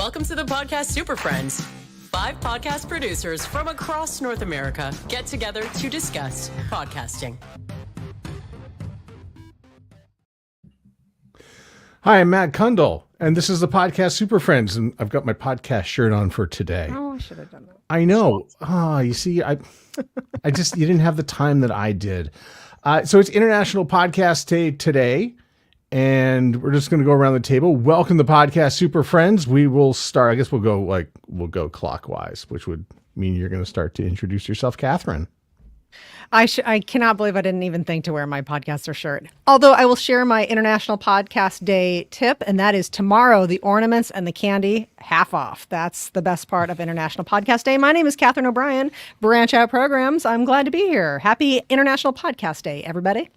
Welcome to the Podcast Superfriends. 5 podcast producers from across North America get together to discuss podcasting. Hi, I'm Matt Kundle, and this is the Podcast Superfriends, and I've got my podcast shirt on for today. Oh, I should have done that. I know. You see, you didn't have the time that I did. So it's International Podcast Day today, and we're just going to go around the table. Welcome to Podcast Superfriends. We will start. I guess we'll go clockwise, which would mean you're going to start to introduce yourself, Catherine. I cannot believe I didn't even think to wear my podcaster shirt. Although I will share my International Podcast Day tip, and that is tomorrow, the ornaments and the candy, half off. That's the best part of International Podcast Day. My name is Catherine O'Brien, Branch Out Programs. I'm glad to be here. Happy International Podcast Day, everybody.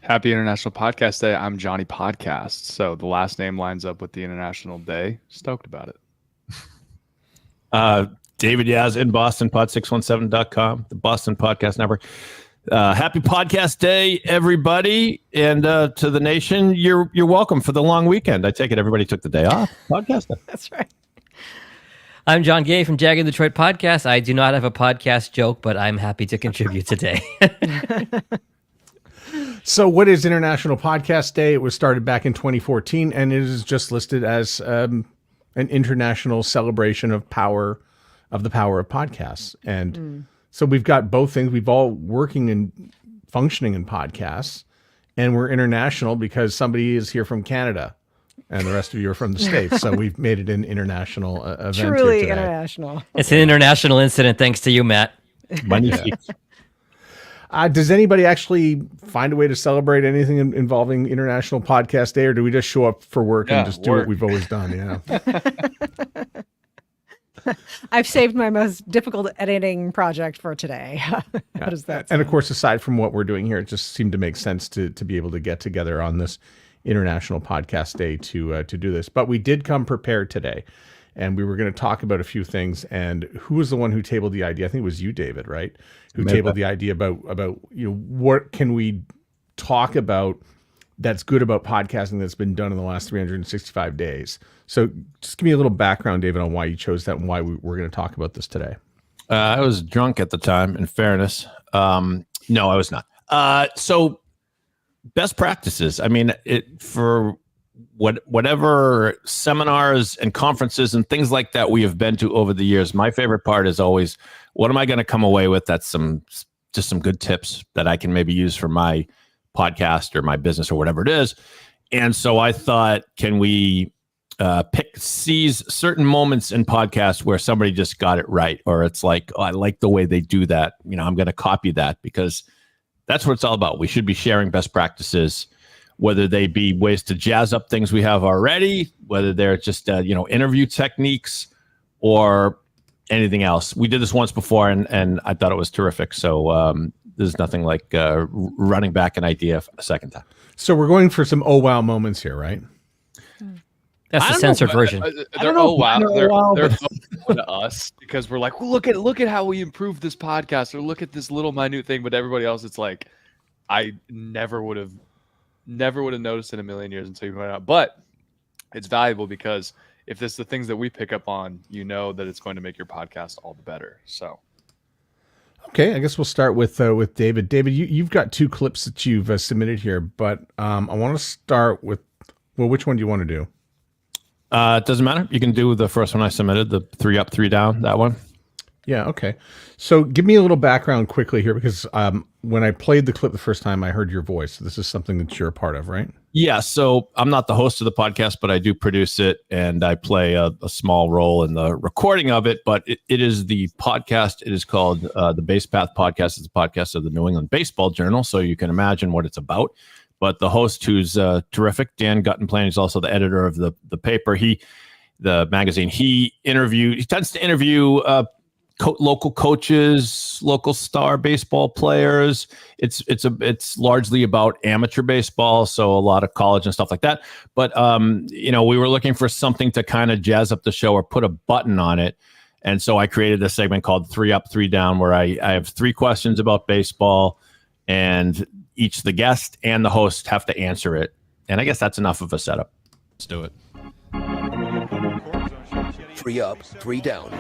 Happy International Podcast Day. I'm Johnny Podcast. So the last name lines up with the International Day. Stoked about it. David Yaz in Boston, pod617.com, the Boston Podcast Network. Happy Podcast Day, everybody. And to the nation, you're welcome for the long weekend. I take it everybody took the day off. Podcast Day. That's right. I'm John Gay from JAG In Detroit Podcasts. I do not have a podcast joke, but I'm happy to contribute today. So what is International Podcast Day? It was started back in 2014, and it is just listed as an international celebration of the power of podcasts. And so we've got both things. We've all working and functioning in podcasts, and we're international because somebody is here from Canada and the rest of you are from the States. So we've made it an international event. Truly here today. international. It's an international incident thanks to you, Matt. Does anybody actually find a way to celebrate anything involving International Podcast Day, or do we just show up for work and just do what we've always done? Yeah. I've saved my most difficult editing project for today. How does that sound? And of course, aside from what we're doing here, it just seemed to make sense to be able to get together on this International Podcast Day to do this. But we did come prepared today, and we were going to talk about a few things. And who was the one who tabled the idea? I think it was you, David, right? Who tabled the idea about what can we talk about that's good about podcasting that's been done in the last 365 days. So just give me a little background, David, on why you chose that and why we're going to talk about this today. I was drunk at the time, in fairness. No, I was not. So best practices. I mean, for whatever seminars and conferences and things like that we have been to over the years, my favorite part is always, what am I going to come away with that's just some good tips that I can maybe use for my podcast or my business or whatever it is. And so I thought, can we seize certain moments in podcasts where somebody just got it right, or it's like, oh, I like the way they do that. I'm going to copy that, because that's what it's all about. We should be sharing best practices, whether they be ways to jazz up things we have already, whether they're just interview techniques or anything else. We did this once before, and I thought it was terrific. So there's nothing like running back an idea a second time. So we're going for some oh wow moments here, right? That's the censored version. They're oh wow. They're oh to us because we're like, well, look at how we improved this podcast, or look at this little minute thing. But everybody else, it's like, I never would have noticed in a million years until you went out. But it's valuable because if it's the things that we pick up on, that it's going to make your podcast all the better. So. Okay, I guess we'll start with David. David, you've got 2 clips that you've submitted here, but I want to start with, which one do you want to do? It doesn't matter. You can do the first one I submitted, the 3 up, 3 down, that one. Yeah, okay. So give me a little background quickly here, because when I played the clip the first time, I heard your voice. This is something that you're a part of, right? Yeah, so I'm not the host of the podcast, but I do produce it, and I play a small role in the recording of it, but it is the podcast. It is called the Base Path Podcast. It's a podcast of the New England Baseball Journal, so you can imagine what it's about. But the host, who's terrific, Dan Guttenplan, he's also the editor of the paper, the magazine. He tends to interview local coaches, local star baseball players. It's largely about amateur baseball, so a lot of college and stuff like that. But we were looking for something to kind of jazz up the show or put a button on it. And so I created this segment called 3 Up, 3 Down, where I have 3 questions about baseball, and each the guest and the host have to answer it. And I guess that's enough of a setup. Let's do it. 3 up, 3 down.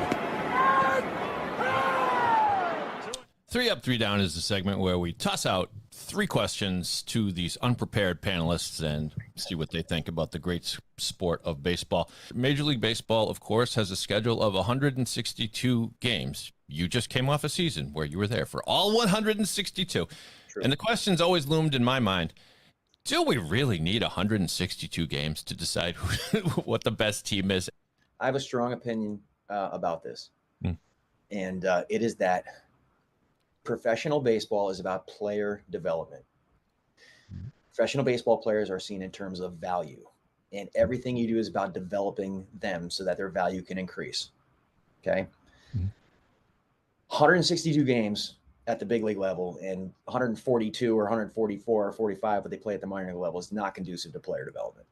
3 Up, 3 Down is the segment where we toss out 3 questions to these unprepared panelists and see what they think about the great sport of baseball. Major League Baseball, of course, has a schedule of 162 games. You just came off a season where you were there for all 162. True. And the question's always loomed in my mind. Do we really need 162 games to decide what the best team is? I have a strong opinion about this. And it is that professional baseball is about player development. Professional baseball players are seen in terms of value, and everything you do is about developing them so that their value can increase. Okay. 162 games at the big league level and 142 or 144 or 45, but they play at the minor league level is not conducive to player development.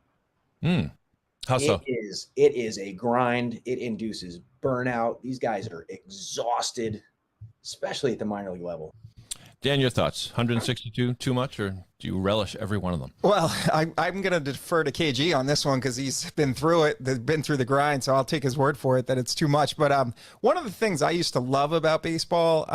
How so? It is a grind. It induces burnout. These guys are exhausted, especially at the minor league level. Dan, your thoughts? 162 too much, or do you relish every one of them? Well, I'm going to defer to KG on this one because he's been through it, been through the grind, so I'll take his word for it that it's too much. But one of the things I used to love about baseball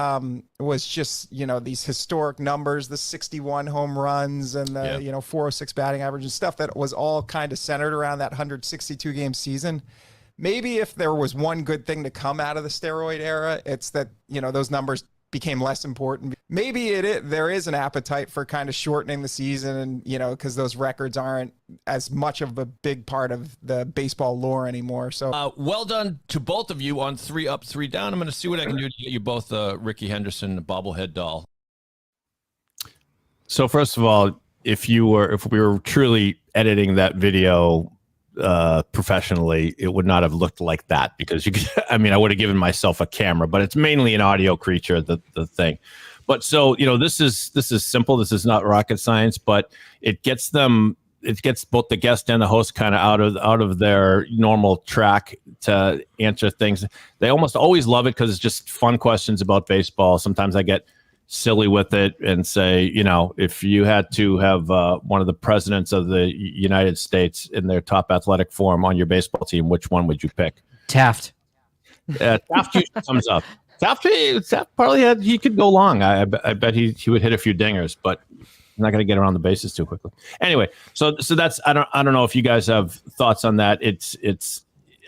was just, these historic numbers, the 61 home runs and the, 406 batting average and stuff that was all kind of centered around that 162 game season. Maybe if there was one good thing to come out of the steroid era, it's that, those numbers became less important. Maybe there is an appetite for kind of shortening the season and, because those records aren't as much of a big part of the baseball lore anymore. So well done to both of you on 3 Up, 3 Down. I'm going to see what I can do to get you both Ricky Henderson bobblehead doll. So first of all, if we were truly editing that video professionally, it would not have looked like that because I would have given myself a camera, but it's mainly an audio creature, the thing. But so, this is simple. This is not rocket science, but it gets both the guest and the host kind of out of their normal track to answer things. They almost always love it because it's just fun questions about baseball. Sometimes I get silly with it and say, if you had to have one of the presidents of the United States in their top athletic form on your baseball team, which one would you pick? Taft. Taft usually comes up. Taft probably he could go long. I bet he would hit a few dingers, but I'm not going to get around the bases too quickly. Anyway, so that's I don't know if you guys have thoughts on that. It's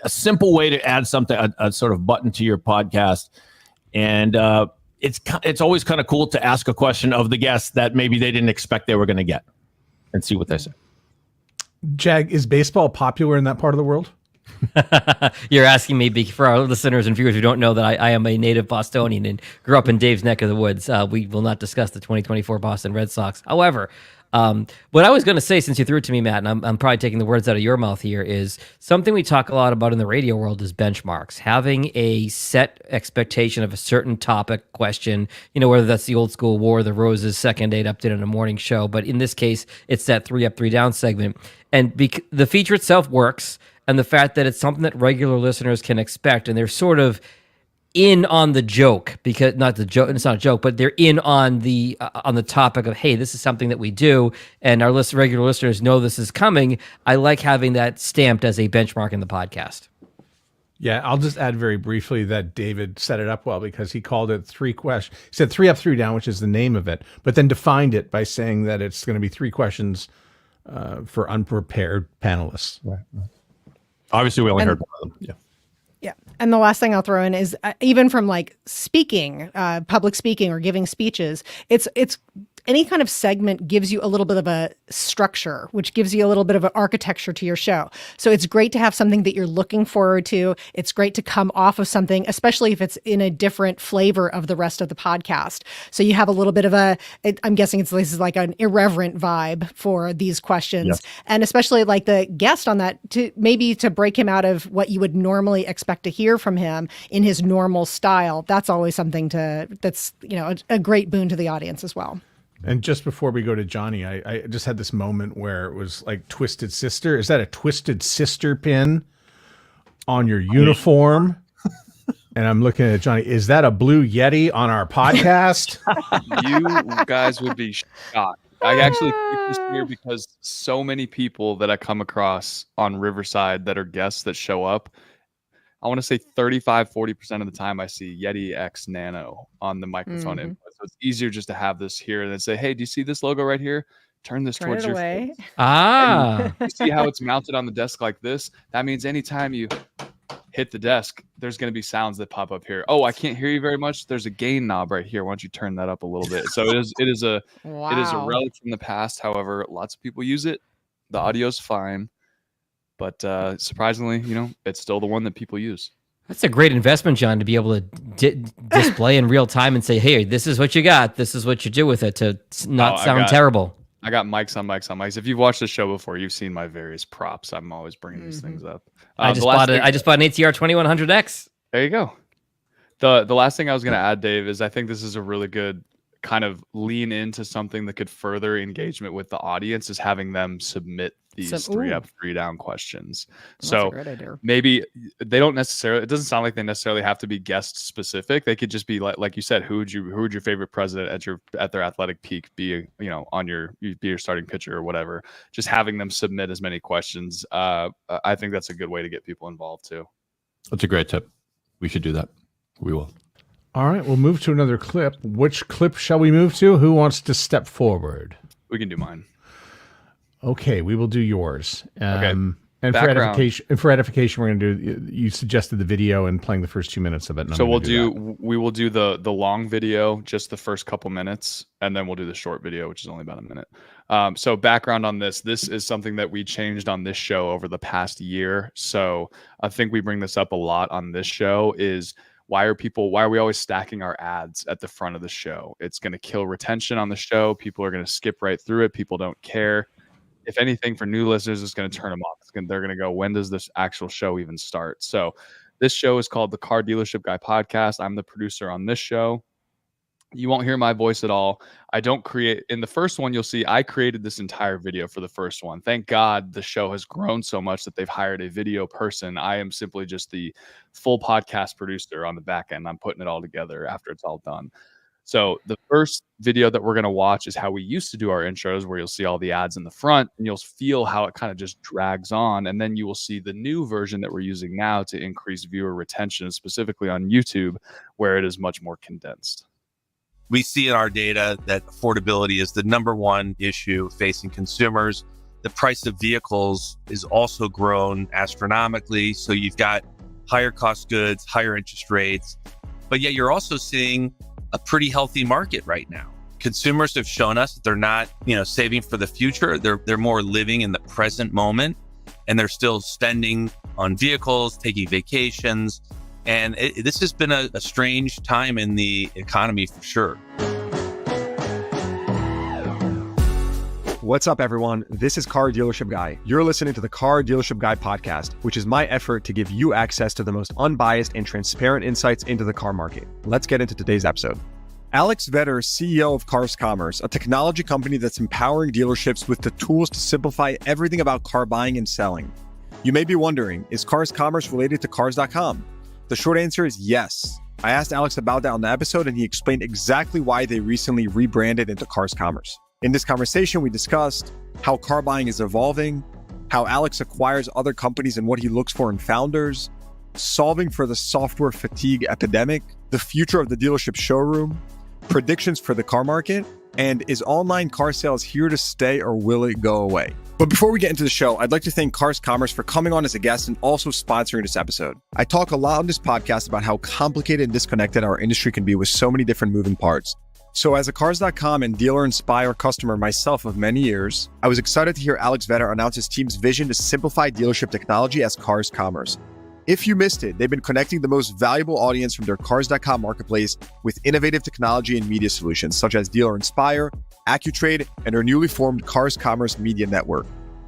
a simple way to add something, a sort of button to your podcast, and it's always kind of cool to ask a question of the guests that maybe they didn't expect they were going to get and see what they say. Jag, is baseball popular in that part of the world? You're asking me, for our listeners and viewers who don't know that I am a native Bostonian and grew up in Dave's neck of the woods. We will not discuss the 2024 Boston Red Sox. However, what I was going to say, since you threw it to me, Matt, and I'm probably taking the words out of your mouth here, is something we talk a lot about in the radio world is benchmarks. Having a set expectation of a certain topic, question, whether that's the old school War of the Roses second date update on a morning show, but in this case, it's that 3 Up, 3 Down segment. And the feature itself works, and the fact that it's something that regular listeners can expect, and they're sort of in on the joke, because it's not a joke, but they're in on the topic of, hey, this is something that we do, and our regular listeners know this is coming. I like having that stamped as a benchmark in the podcast. Yeah, I'll just add very briefly that David set it up well because he called it 3 questions. He said 3 Up, 3 Down, which is the name of it, but then defined it by saying that it's going to be 3 questions for unprepared panelists. Right. Obviously, we only heard one of them. Yeah. Yeah. And the last thing I'll throw in is even from like speaking, public speaking or giving speeches, it's any kind of segment gives you a little bit of a structure, which gives you a little bit of an architecture to your show. So it's great to have something that you're looking forward to. It's great to come off of something, especially if it's in a different flavor of the rest of the podcast. So you have a little bit of I'm guessing this is like an irreverent vibe for these questions. Yes. And especially like the guest on that, to break him out of what you would normally expect to hear from him in his normal style. That's always something that's a great boon to the audience as well. And just before we go to Johnny, I just had this moment where it was like Twisted Sister. Is that a Twisted Sister pin on your uniform? And I'm looking at Johnny. Is that a Blue Yeti on our podcast? You guys would be shocked. I actually picked this here because so many people that I come across on Riverside that are guests that show up, I want to say 35-40% of the time I see Yeti X Nano on the microphone input. So it's easier just to have this here and then say, hey, do you see this logo right here? Turn this towards your face. You see how it's mounted on the desk like this? That means anytime you hit the desk, there's going to be sounds that pop up here. Oh, I can't hear you very much. There's a gain knob right here. Why don't you turn that up a little bit? So it is a relic from the past. However, lots of people use it. The audio's fine, but surprisingly, it's still the one that people use. That's a great investment, John, to be able to display in real time and say, hey, this is what you got. This is what you do with it to not sound terrible. I got mics on mics on mics. If you've watched the show before, you've seen my various props. I'm always bringing these things up. I just bought an ATR 2100X. There you go. The last thing I was going to add, Dave, is I think this is a really good kind of lean into something that could further engagement with the audience, is having them submit these 3 up, 3 down questions. So maybe they don't necessarily, it doesn't sound like they necessarily have to be guest specific. They could just be like you said, who would your favorite president at their athletic peak be, on your starting pitcher or whatever. Just having them submit as many questions. I think that's a good way to get people involved too. That's a great tip. We should do that. We will. All right, we'll move to another clip. Which clip shall we move to? Who wants to step forward? We can do mine. Okay, we will do yours. Okay. And for edification, we're going to do. You suggested the video and playing the first 2 minutes of it. So we will do the long video, just the first couple minutes, and then we'll do the short video, which is only about a minute. So background on this is something that we changed on this show over the past year. So I think we bring this up a lot on this show is why are we always stacking our ads at the front of the show? It's going to kill retention on the show. People are going to skip right through it. People don't care. If anything, for new listeners, it's going to turn them off. They're going to go, when does this actual show even start? So this show is called the Car Dealership Guy Podcast. I'm the producer on this show. You won't hear my voice at all. I don't create. In the first one, you'll see I created this entire video for the first one. Thank God the show has grown so much that they've hired a video person. I am simply just the full podcast producer on the back end. I'm putting it all together after it's all done. So the first video that we're going to watch is how we used to do our intros, where you'll see all the ads in the front and you'll feel how it kind of just drags on. And then you will see the new version that we're using now to increase viewer retention, specifically on YouTube, where it is much more condensed. We see in our data that affordability is the number one issue facing consumers. The price of vehicles is also grown astronomically. So you've got higher cost goods, higher interest rates, but yet you're also seeing a pretty healthy market right now. Consumers have shown us that they're not, saving for the future. They're more living in the present moment, and they're still spending on vehicles, taking vacations. And this has been a strange time in the economy for sure. What's up, everyone? This is Car Dealership Guy. You're listening to the Car Dealership Guy podcast, which is my effort to give you access to the most unbiased and transparent insights into the car market. Let's get into today's episode. Alex Vetter, CEO of Cars Commerce, a technology company that's empowering dealerships with the tools to simplify everything about car buying and selling. You may be wondering, is Cars Commerce related to Cars.com? The short answer is yes. I asked Alex about that on the episode, and he explained exactly why they recently rebranded into Cars Commerce. In this conversation, we discussed how car buying is evolving, how Alex acquires other companies and what he looks for in founders, solving for the software fatigue epidemic, the future of the dealership showroom, predictions for the car market, and is online car sales here to stay or will it go away? But before we get into the show, I'd like to thank Cars Commerce for coming on as a guest and also sponsoring this episode. I talk a lot on this podcast about how complicated and disconnected our industry can be with so many different moving parts. So as a Cars.com and Dealer Inspire customer myself of many years, I was excited to hear Alex Vetter announce his team's vision to simplify dealership technology as Cars Commerce. If you missed it, they've been connecting the most valuable audience from their Cars.com marketplace with innovative technology and media solutions such as Dealer Inspire, AccuTrade, and their newly formed Cars Commerce Media Network.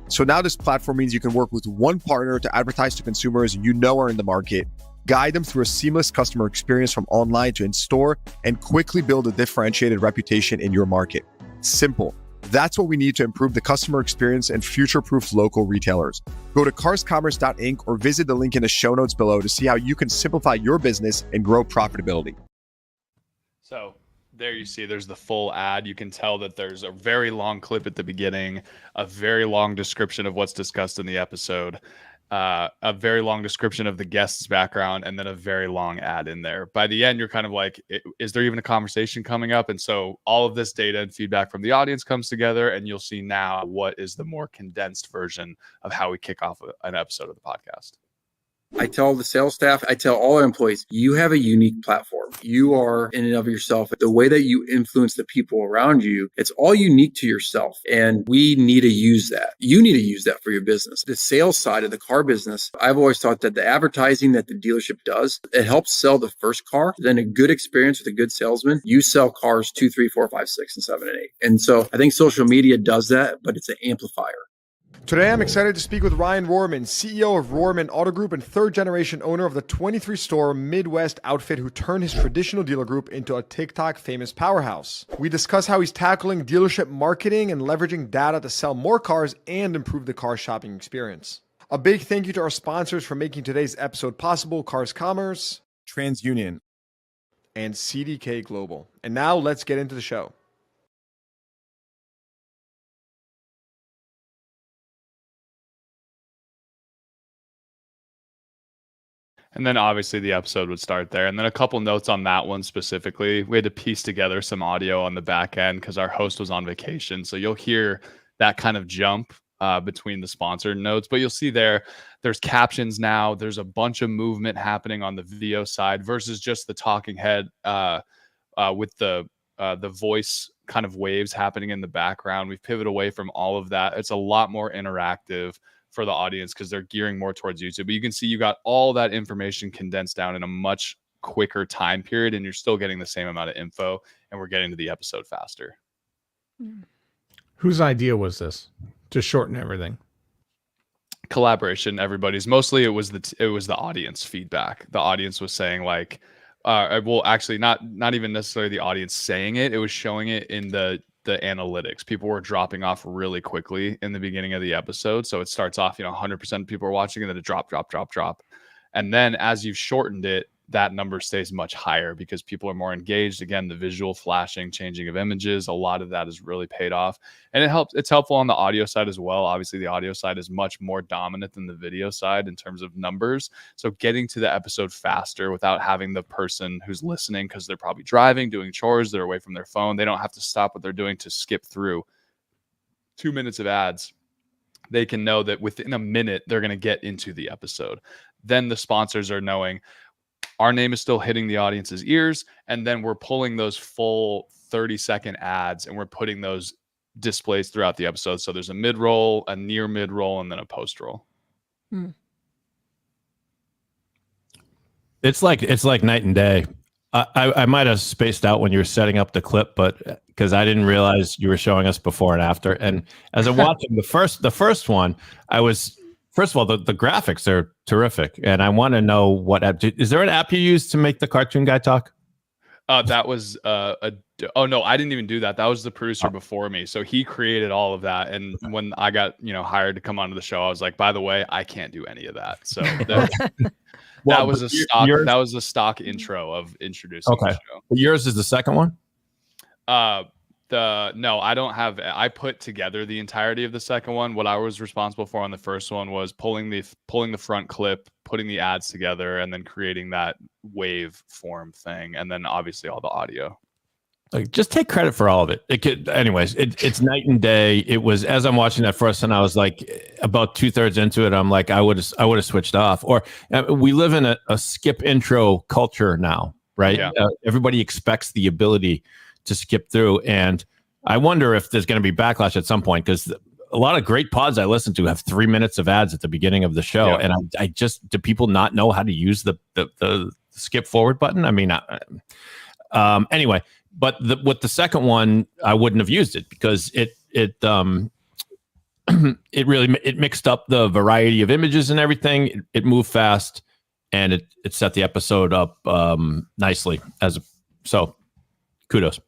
So now this platform means you can work with one partner to advertise to consumers you know are in the market, guide them through a seamless customer experience from online to in-store, and quickly build a differentiated reputation in your market. Simple. That's what we need to improve the customer experience and future-proof local retailers. Go to carscommerce.inc or visit the link in the show notes below to see how you can simplify your business and grow profitability. So there you see, there's the full ad. You can tell that there's a very long clip at the beginning, a very long description of what's discussed in the episode. a very long description of the guest's background, and then a very long ad in there. By the end, you're kind of like, is there even a conversation coming up? And so all of this data and feedback from the audience comes together, and you'll see now what is the more condensed version of how we kick off an episode of the podcast. I tell the sales staff, I tell all our employees, you have a unique platform. You are in and of yourself. The way that you influence the people around you, it's all unique to yourself. And we need to use that. You need to use that for your business. The sales side of the car business, I've always thought that the advertising that the dealership does, it helps sell the first car. Then a good experience with a good salesman, you sell cars 2, 3, 4, 5, 6, and 7, and 8. And so I think social media does that, but it's an amplifier. Today, I'm excited to speak with Ryan Rohrman, CEO of Rohrman Auto Group and third-generation owner of the 23-store Midwest outfit who turned his traditional dealer group into a TikTok famous powerhouse. We discuss how he's tackling dealership marketing and leveraging data to sell more cars and improve the car shopping experience. A big thank you to our sponsors for making today's episode possible: Cars Commerce, TransUnion, and CDK Global. And now let's get into the show. And then obviously the episode would start there. And then a couple notes on that one specifically. We had to piece together some audio on the back end because our host was on vacation. So you'll hear that kind of jump between the sponsored notes. But you'll see there's captions now. There's a bunch of movement happening on the video side versus just the talking head with the voice kind of waves happening in the background. We've pivoted away from all of that. It's a lot more interactive for the audience because they're gearing more towards YouTube. But you can see you got all that information condensed down in a much quicker time period, and you're still getting the same amount of info, and we're getting to the episode faster. Whose idea was this to shorten everything? Collaboration, everybody's. Mostly it was the audience feedback. The audience was saying like, well, actually not even necessarily the audience saying it. It was showing it in the analytics. People were dropping off really quickly in the beginning of the episode. So it starts off, 100% of people are watching, and then it drop. And then as you've shortened it, that number stays much higher because people are more engaged. Again, the visual flashing, changing of images, a lot of that has really paid off. And it's helpful on the audio side as well. Obviously, the audio side is much more dominant than the video side in terms of numbers. So getting to the episode faster without having the person who's listening, because they're probably driving, doing chores, they're away from their phone. They don't have to stop what they're doing to skip through 2 minutes of ads. They can know that within a minute, they're going to get into the episode. Then the sponsors are knowing our name is still hitting the audience's ears, and then we're pulling those full 30-second ads and we're putting those displays throughout the episode. So there's a mid-roll, a near mid-roll, and then a post-roll. It's like night and day. I might have spaced out when you were setting up the clip, but because I didn't realize you were showing us before and after. And as I'm watching the first one, first of all, the graphics are terrific, and I want to know what app. Is there an app you use to make the cartoon guy talk? That was oh no, I didn't even do that. That was the producer before me, so he created all of that. And when I got hired to come onto the show, I was like, by the way, I can't do any of that. So that was a stock intro of introducing the show. Yours is the second one. No, I don't have. I put together the entirety of the second one. What I was responsible for on the first one was pulling the front clip, putting the ads together, and then creating that wave form thing, and then obviously all the audio. Like, just take credit for all of it. It's night and day. It was, as I'm watching that first, and I was like about 2/3 into it, I'm like, I would have switched off. Or we live in a skip intro culture now, right? Yeah. Everybody expects the ability to skip through, and I wonder if there's going to be backlash at some point, because a lot of great pods I listen to have 3 minutes of ads at the beginning of the show, and I just, do people not know how to use the skip forward button? I mean, anyway, but with the second one, I wouldn't have used it because it mixed up the variety of images and everything. It moved fast, and it set the episode up nicely. So kudos.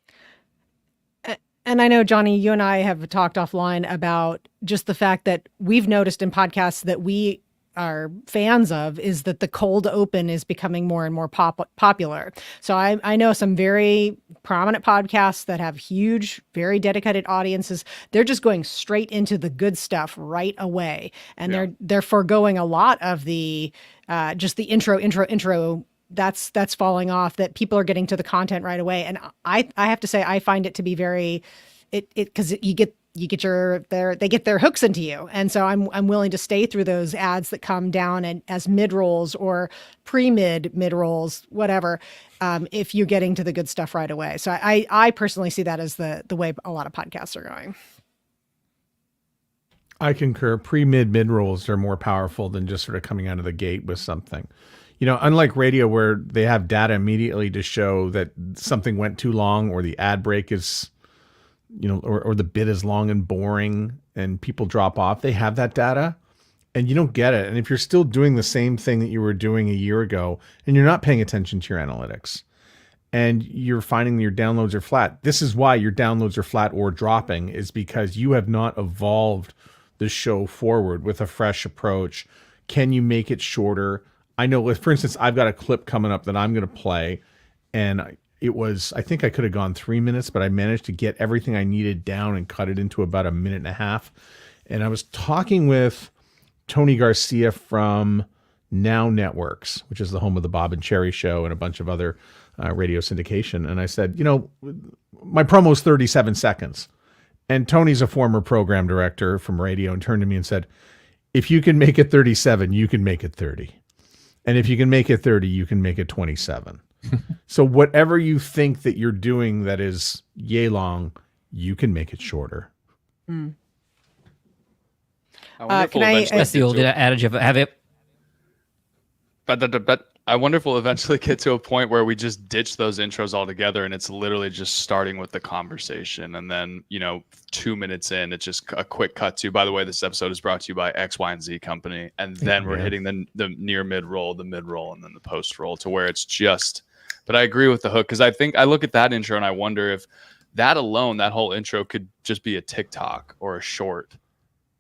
And I know, Johnny, you and I have talked offline about just the fact that we've noticed in podcasts that we are fans of is that the cold open is becoming more and more popular. So I know some very prominent podcasts that have huge, very dedicated audiences. They're just going straight into the good stuff right away, and they're foregoing a lot of the just the intro. That's falling off. That people are getting to the content right away, and I have to say I find it to be very because they get their hooks into you. And so I'm willing to stay through those ads that come down and as mid rolls or mid rolls, whatever, if you're getting to the good stuff right away. So I personally see that as the way a lot of podcasts are going. I concur. Mid rolls are more powerful than just sort of coming out of the gate with something. Unlike radio where they have data immediately to show that something went too long or the ad break is, or the bit is long and boring and people drop off, they have that data and you don't get it. And if you're still doing the same thing that you were doing a year ago and you're not paying attention to your analytics and you're finding your downloads are flat, this is why your downloads are flat or dropping, is because you have not evolved the show forward with a fresh approach. Can you make it shorter? I know, for instance, I've got a clip coming up that I'm going to play, and I think I could have gone 3 minutes, but I managed to get everything I needed down and cut it into about a minute and a half. And I was talking with Tony Garcia from Now Networks, which is the home of the Bob and Cherry Show and a bunch of other radio syndication. And I said, my promo is 37 seconds. And Tony's a former program director from radio and turned to me and said, if you can make it 37, you can make it 30. And if you can make it 30, you can make it 27. So whatever you think that you're doing that is yay long, you can make it shorter. Mm. That's the old adage of have it. But I wonder if we'll eventually get to a point where we just ditch those intros altogether and it's literally just starting with the conversation. And then, 2 minutes in, it's just a quick cut to, by the way, this episode is brought to you by X, Y, and Z company. And then we're hitting the near mid roll, the mid roll, and then the post roll to where it's just, but I agree with the hook. Cause I think I look at that intro and I wonder if that alone, that whole intro could just be a TikTok or a short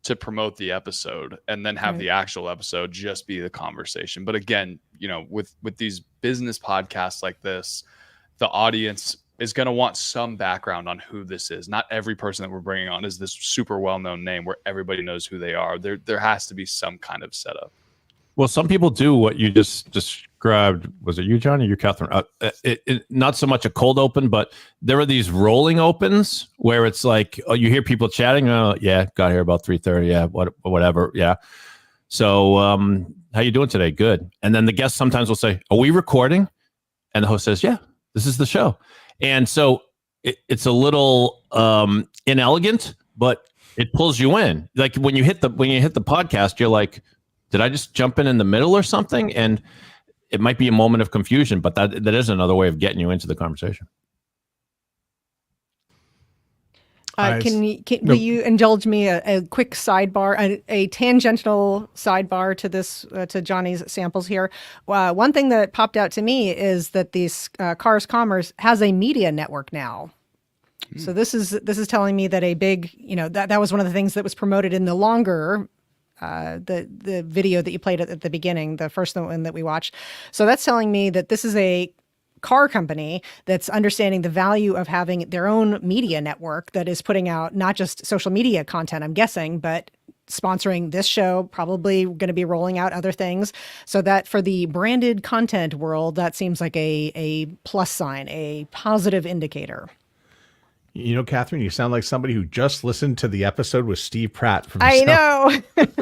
to promote the episode and then have the actual episode just be the conversation. But again, with these business podcasts like this, the audience is going to want some background on who this is. Not every person that we're bringing on is this super well-known name where everybody knows who they are. There has to be some kind of setup. Well, some people do what you just described. Was it you, John, or you, Catherine? Not so much a cold open, but there are these rolling opens where it's like, oh, you hear people chatting. Oh, yeah, got here about 3:30. Yeah, whatever. Yeah. So, how you doing today? Good. And then the guest sometimes will say, "Are we recording?" And the host says, "Yeah, this is the show." And so it's a little inelegant, but it pulls you in. Like when you hit the podcast, you're like, did I just jump in the middle or something? And it might be a moment of confusion, but that is another way of getting you into the conversation. Will you indulge me a quick sidebar, a tangential sidebar to this, to Johnny's samples here? One thing that popped out to me is that these Cars Commerce has a media network now. So this is telling me that a big, that was one of the things that was promoted in the longer the video that you played at the beginning, the first one that we watched. So that's telling me that this is a car company that's understanding the value of having their own media network that is putting out not just social media content, I'm guessing, but sponsoring this show, probably going to be rolling out other things. So that for the branded content world, that seems like a plus sign, a positive indicator. Catherine, you sound like somebody who just listened to the episode with Steve Pratt from I know.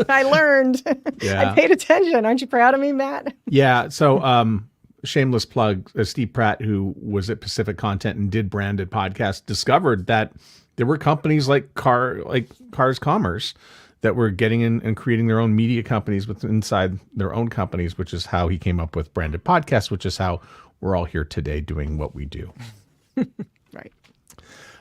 I learned. Yeah. I paid attention. Aren't you proud of me, Matt? Yeah. So, shameless plug, Steve Pratt, who was at Pacific Content and did branded podcasts, discovered that there were companies like Cars Commerce that were getting in and creating their own media companies inside their own companies, which is how he came up with branded podcasts, which is how we're all here today doing what we do. Right.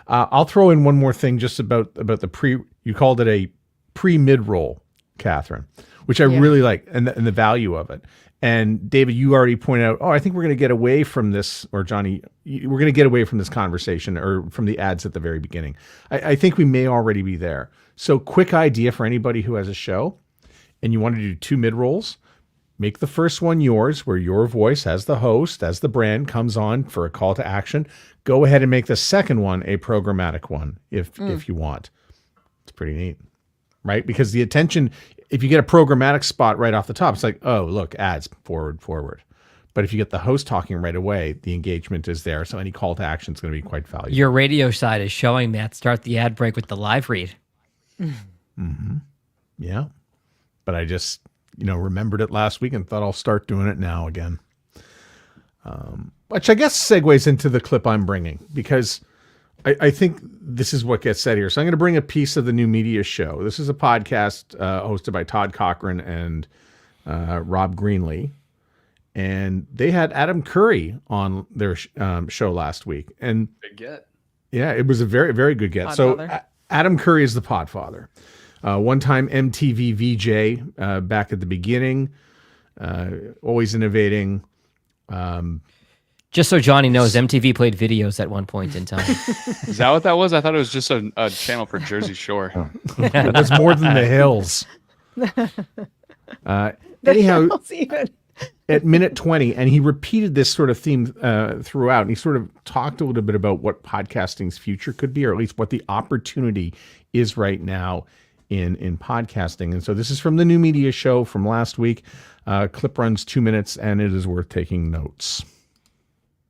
I'll throw in one more thing just about the you called it a pre-mid roll, Catherine, which I really like, and the value of it. And David, you already pointed out, I think we're going to get away from this, or Johnny, we're going to get away from this conversation or from the ads at the very beginning. I think we may already be there. So quick idea for anybody who has a show. and you want to do 2 mid-rolls, make the first one yours, where your voice as the host, as the brand, comes on for a call to action. Go ahead and make the second one a programmatic one if you want. It's pretty neat, right? Because the attention, if you get a programmatic spot right off the top, it's like, oh, look, ads, forward. But if you get the host talking right away, the engagement is there. So any call to action is going to be quite valuable. Your radio side is showing that. Start the ad break with the live read. Mm-hmm. Yeah. But I just, remembered it last week and thought I'll start doing it now again. Which I guess segues into the clip I'm bringing, because I think this is what gets said here. So I'm going to bring a piece of the New Media Show. This is a podcast hosted by Todd Cochran and Rob Greenlee. And they had Adam Curry on their show last week. And Big get. Yeah, it was a very, very good get. So Adam Curry is the Podfather. One-time MTV VJ back at the beginning. Always innovating. Just so Johnny knows, MTV played videos at one point in time. Is that what that was? I thought it was just a channel for Jersey Shore. It was more than the Hills. Anyhow, at minute 20, and he repeated this sort of theme throughout, and he sort of talked a little bit about what podcasting's future could be, or at least what the opportunity is right now in podcasting. And so this is from the New Media Show from last week. Clip runs 2 minutes, and it is worth taking notes.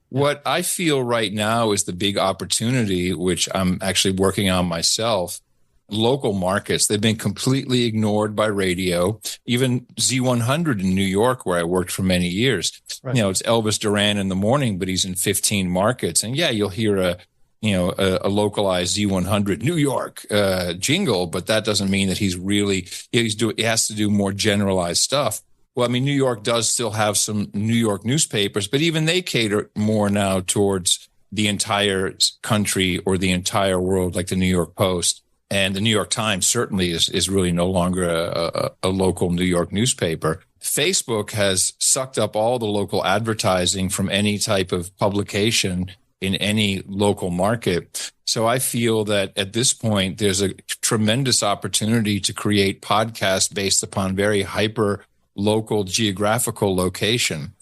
What I feel right now is the big opportunity, which I'm actually working on myself. Local markets, they've been completely ignored by radio. Even Z100 in New York, where I worked for many years, right. It's Elvis Duran in the morning, but he's in 15 markets. And yeah, you'll hear a localized Z100 New York jingle, but that doesn't mean that he has to do more generalized stuff. Well, I mean, New York does still have some New York newspapers, but even they cater more now towards the entire country or the entire world, like the New York Post. And the New York Times certainly is really no longer a local New York newspaper. Facebook has sucked up all the local advertising from any type of publication in any local market. So I feel that at this point, there's a tremendous opportunity to create podcasts based upon very hyper local geographical location.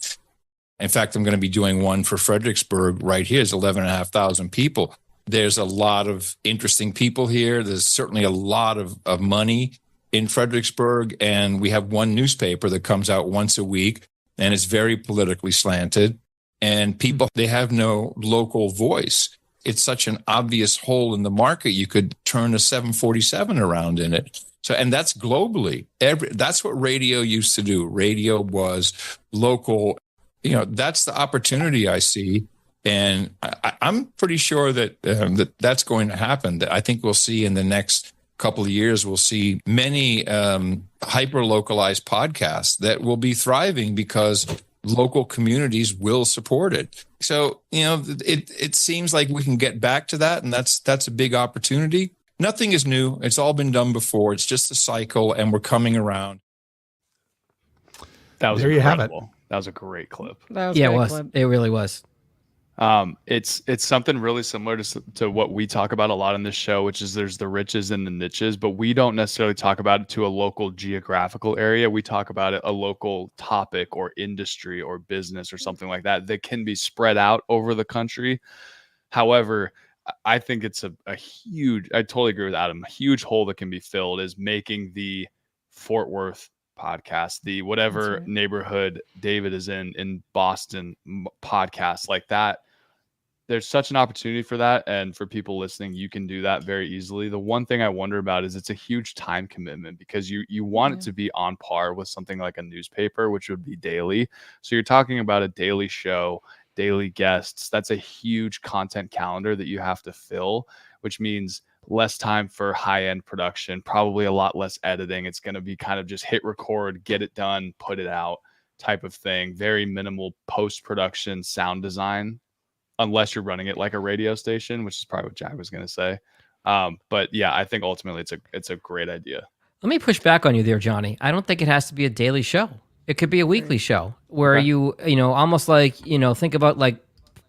In fact, I'm going to be doing one for Fredericksburg right here. It's 11,500 people. There's a lot of interesting people here. There's certainly a lot of money in Fredericksburg. And we have one newspaper that comes out once a week, and it's very politically slanted. And people, they have no local voice. It's such an obvious hole in the market. You could turn a 747 around in it. So, and that's globally. That's what radio used to do. Radio was local. That's the opportunity I see. And I'm pretty sure that that's going to happen. That I think we'll see in the next couple of years, we'll see many hyper-localized podcasts that will be thriving because local communities will support it. So, it seems like we can get back to that, and that's a big opportunity. Nothing is new. It's all been done before. It's just a cycle, and we're coming around. That was there. Incredible. You have it. That was a great clip. It was. Clip. It really was. It's something really similar to what we talk about a lot on this show, which is there's the riches and the niches, but we don't necessarily talk about it to a local geographical area. We talk about it a local topic or industry or business or something like that can be spread out over the country. However, I think it's a huge, I totally agree with Adam, a huge hole that can be filled is making the Fort Worth podcast, the whatever neighborhood David is in Boston podcast like that. There's such an opportunity for that. And for people listening, you can do that very easily. The one thing I wonder about is it's a huge time commitment because you want it to be on par with something like a newspaper, which would be daily. So you're talking about a daily show, daily guests. That's a huge content calendar that you have to fill, which means less time for high-end production, probably a lot less editing. It's going to be kind of just hit record, get it done, put it out type of thing. Very minimal post-production sound design, unless you're running it like a radio station, which is probably what Jag was going to say. But yeah, I think ultimately it's a great idea. Let me push back on you there, Johnny. I don't think it has to be a daily show. It could be a weekly show where you almost like, think about like,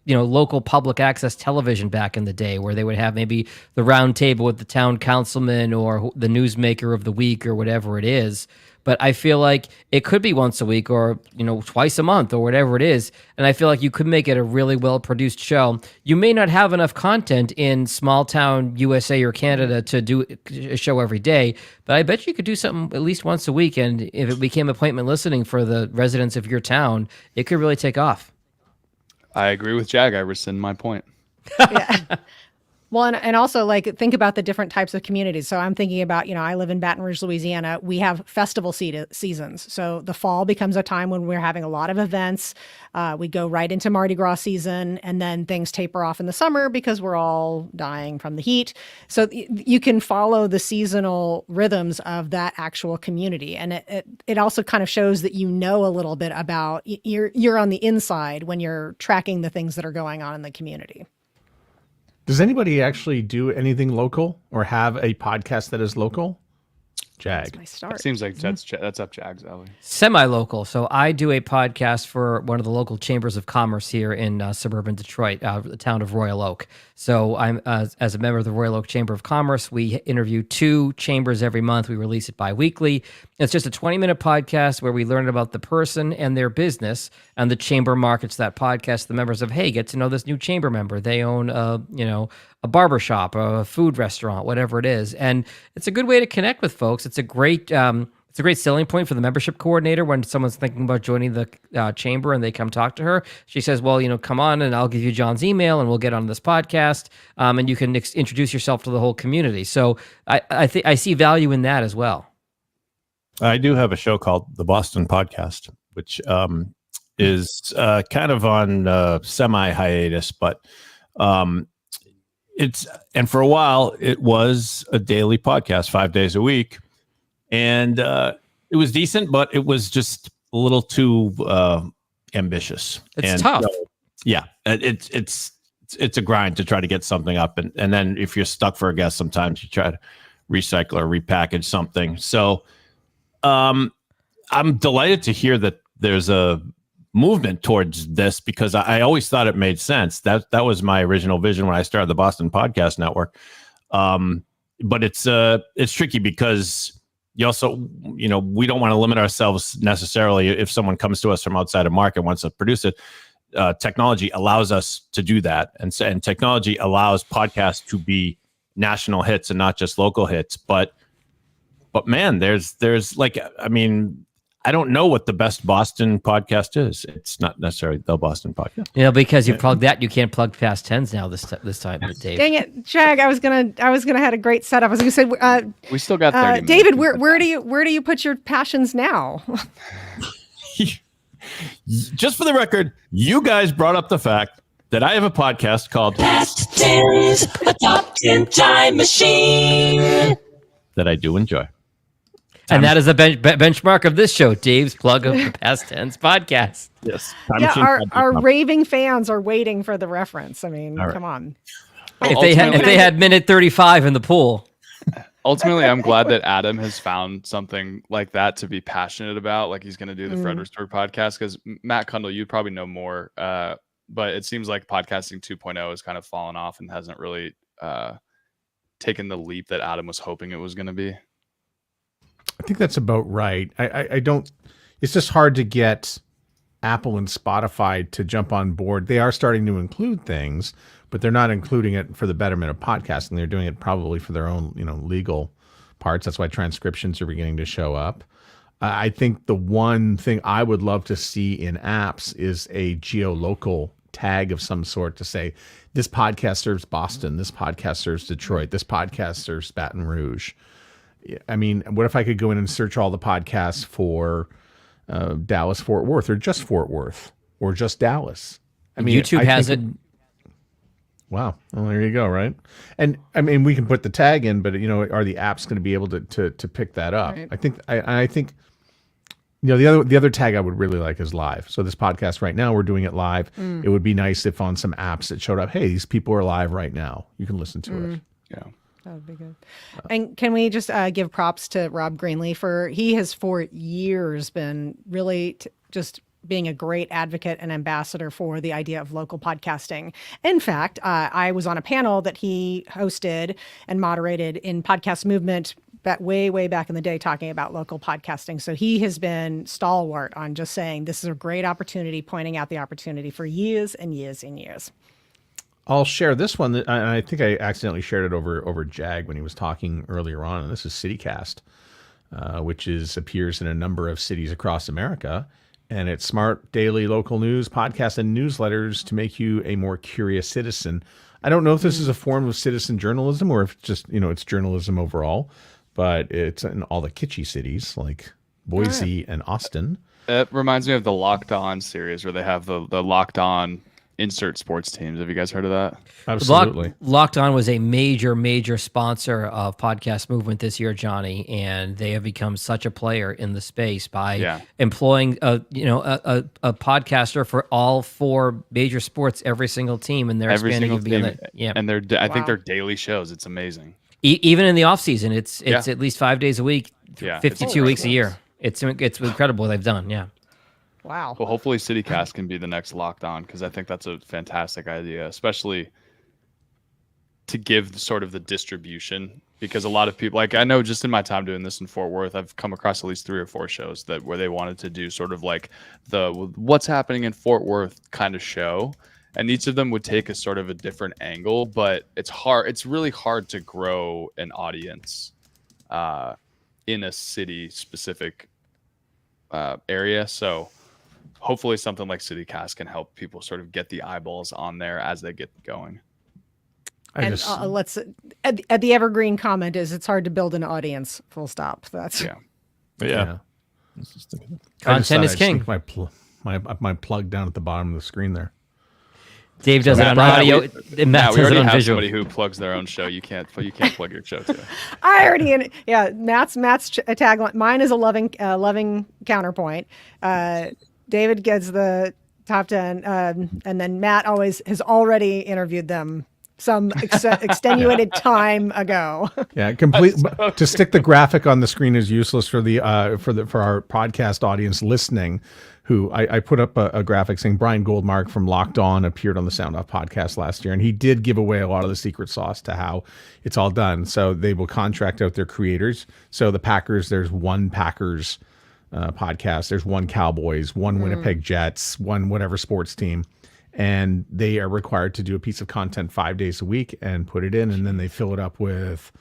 local public access television back in the day where they would have maybe the round table with the town councilman or the newsmaker of the week or whatever it is. but I feel like it could be once a week or, twice a month or whatever it is. And I feel like you could make it a really well-produced show. You may not have enough content in small town USA or Canada to do a show every day, but I bet you could do something at least once a week. And if it became appointment listening for the residents of your town, it could really take off. I agree with Jag. I rescind my point. Yeah. Well, and also like think about the different types of communities. So I'm thinking about, I live in Baton Rouge, Louisiana. We have festival seasons. So the fall becomes a time when we're having a lot of events. We go right into Mardi Gras season, and then things taper off in the summer because we're all dying from the heat. So you can follow the seasonal rhythms of that actual community. And it also kind of shows that you know a little bit about, you're on the inside when you're tracking the things that are going on in the community. Does anybody actually do anything local or have a podcast that is local? Jag. That's my start. It seems like that's up Jag's alley. Semi-local. So I do a podcast for one of the local chambers of commerce here in suburban Detroit, the town of Royal Oak. So I'm as a member of the Royal Oak Chamber of Commerce, we interview 2 chambers every month. We release it bi-weekly. It's just a 20-minute podcast where we learn about the person and their business, and the chamber markets that podcast to the members of, hey, get to know this new chamber member. They own a barbershop, a food restaurant, whatever it is. And it's a good way to connect with folks. It's a great selling point for the membership coordinator when someone's thinking about joining the chamber and they come talk to her. She says, well, come on and I'll give you John's email and we'll get on this podcast, and you can introduce yourself to the whole community. So I see value in that as well. I do have a show called the Boston Podcast, which is kind of on semi-hiatus, but and for a while it was a daily podcast, 5 days a week. And it was decent, but it was just a little too ambitious. It's tough. So, yeah, it's a grind to try to get something up, and then if you're stuck for a guest, sometimes you try to recycle or repackage something. So I'm delighted to hear that there's a movement towards this, because I always thought it made sense. That was my original vision when I started the Boston Podcast Network. But it's tricky because you also, we don't want to limit ourselves necessarily. If someone comes to us from outside of market and wants to produce it, technology allows us to do that. And technology allows podcasts to be national hits and not just local hits. But man, there's like, I don't know what the best Boston podcast is. It's not necessarily the Boston Podcast. Because you plugged that, you can't plug past tens now this time, Dave. Dang it, Jag! I was gonna had a great setup. I was gonna say we still got 30 minutes. David, where do you put your passions now? Just for the record, you guys brought up the fact that I have a podcast called Past Tens, a top 10 time machine that I do enjoy. And that is a benchmark of this show, Dave's plug of the Past Tense podcast. Yes. Our raving fans are waiting for the reference. Come on. If they had minute 35 in the pool. Ultimately, I'm glad that Adam has found something like that to be passionate about. Like he's going to do the Fredericksburg podcast, because Matt Kundle, you probably know more, but it seems like podcasting 2.0 has kind of fallen off and hasn't really taken the leap that Adam was hoping it was going to be. I think that's about right. I don't, it's just hard to get Apple and Spotify to jump on board. They are starting to include things, but they're not including it for the betterment of podcasting. They're doing it probably for their own, legal parts. That's why transcriptions are beginning to show up. I think the one thing I would love to see in apps is a geolocal tag of some sort to say, this podcast serves Boston, this podcast serves Detroit, this podcast serves Baton Rouge. What if I could go in and search all the podcasts for Dallas, Fort Worth, or just Fort Worth, or just Dallas? YouTube has it. Wow. Well, there you go. Right. And we can put the tag in, but are the apps going to be able to pick that up? Right. I think the other tag I would really like is live. So this podcast right now, we're doing it live. It would be nice if on some apps it showed up, hey, these people are live right now. You can listen to it. Yeah. That would be good. And can we just give props to Rob Greenlee he has for years been really just being a great advocate and ambassador for the idea of local podcasting. In fact, I was on a panel that he hosted and moderated in Podcast Movement way back in the day talking about local podcasting. So he has been stalwart on just saying this is a great opportunity, pointing out the opportunity for years and years and years. I'll share this one. And I think I accidentally shared it over JAG when he was talking earlier on. And this is CityCast, which appears in a number of cities across America. And it's smart daily local news, podcasts, and newsletters to make you a more curious citizen. I don't know if this is a form of citizen journalism or if it's just, it's journalism overall, but it's in all the kitschy cities like Boise and Austin. It reminds me of the Locked On series where they have the Locked On insert sports teams. Have you guys heard of that? Absolutely. Locked On was a major sponsor of Podcast Movement this year, Johnny, and they have become such a player in the space by employing a podcaster for all 4 major sports, every single team, and they're expanding and beyond that. And I think they're daily shows. It's amazing. Even in the off season, it's at least 5 days a week, 52 weeks a year. It's incredible what they've done. Yeah. Wow. Well, hopefully CityCast can be the next Locked On, because I think that's a fantastic idea, especially to give sort of the distribution, because a lot of people, like I know just in my time doing this in Fort Worth, I've come across at least 3 or 4 shows where they wanted to do sort of like the what's happening in Fort Worth kind of show. And each of them would take a sort of a different angle, but it's hard. It's really hard to grow an audience in a city specific area. So hopefully something like CityCast can help people sort of get the eyeballs on there as they get going. Let's at the evergreen comment is it's hard to build an audience. Full stop. That's Yeah. Content is king. My plug down at the bottom of the screen there. Dave does it on audio. Matt we does it already on have visual. somebody who plugs their own show. You can't plug your show too. I already Matt's tagline. Mine is a loving counterpoint. David gets the top 10, and then Matt has already interviewed them some extenuated time ago. Yeah, to stick the graphic on the screen is useless for our podcast audience listening. Who I put up a graphic saying Brian Goldmark from Locked On appeared on the Soundoff podcast last year, and he did give away a lot of the secret sauce to how it's all done. So they will contract out their creators. So the Packers, there's one Packers podcast, there's one Cowboys, one Winnipeg Jets, one whatever sports team, and they are required to do a piece of content 5 days a week and put it in, and then they fill it up with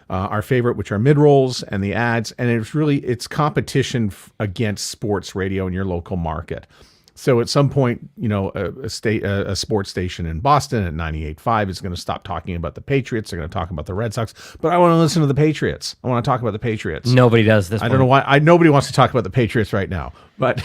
our favorite, which are mid-rolls and the ads. And it's competition against sports radio in your local market. So at some point, a sports station in Boston at 98.5 is going to stop talking about the Patriots. They're going to talk about the Red Sox, but I want to listen to the Patriots. I want to talk about the Patriots. Nobody does this. I don't know why. Nobody wants to talk about the Patriots right now, but